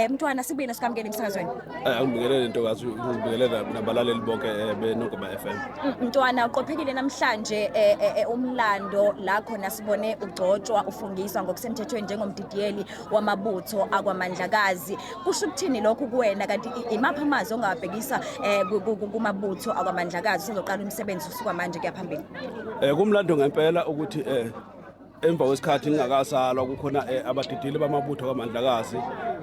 Mntwana sibuyele sikamukele emsakazweni. Angibingelele ntokazi ngibingelela nabalaleli bonke beNongoma FM. Mntwana uqophekile namhlanje umlando la khona sibone ugcotshwa ufungiswa ngokusemthethweni njengomdidiyeli wamabutho akwamandlakazi. Kusho ukuthini lokho kuwena kanti imaphi amazwi ongawabhekisa kumabutho akwamandlakazi uzoqala umsebenzi usuka manje kuya phambili? Kumlando ngempela ukuthi emva kwesikhathi ngingakazalwa kukhona abadidiyeli bamabutho akwamandlakazi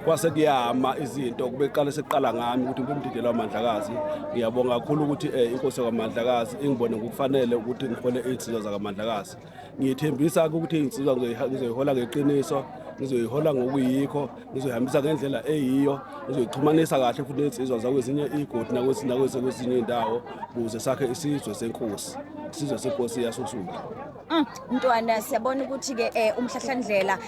kwase kuyama izinto kubeqala seqala ngami ukuthi ngumdidiyeli wamandlakazi. Ngiyabonga kakhulu ukuthi inkosi yakwamandlakazi ingibone ngokufanele ukuthi ngihole insizwa zakwamandlakazi. Ngiyithembisa ukuthi insizwa ngizoyihola ngeqiniso, ngizoyihola ngokuyikho, ngizoyihambisa ngendlela eyiyo, ngizoyixhumanisa kahle futhi insizwa zakwezinye igodi nakwezinye indawo ukuze sakhe isizwe senkosi, isizwe senkosi yasosuku. Mntwana siyabona ukuthi ke umhlahlandlela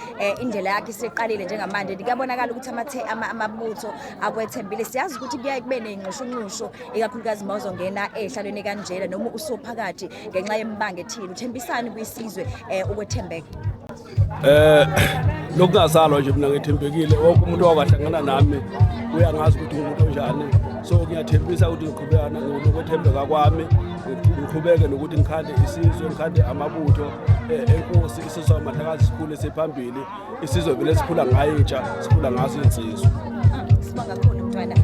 indlela yakhe isiqalile njengamanje ngiyabonakala ukuthi amabutho akwethembile. Siyazi ukuthi kuyaye kube nenqoshonqosho ikakhulukazi mawuzongena ehlalweni kanjena noma usophakathi ngenxa yemibanga ethile. Uthembisani kwisizwe ukwethembeka? Lokungazalwa nje mina ngithembekile wonke umuntu owahlangana nami uyangazi ukuthi umuntu onjani. So ngiyathembisa ukuthi ngiqhubekana nokwethembeka kwami, ngiqhubeke nokuthi ngikhande isizwe, ngikhande amabutho enkosi, isizwe sakwamandlakazi sikhule sephambili, isizwe vele sikhula ngayo intsha, sikhula ngaso insizwe. Sibonga kakhulu mntwana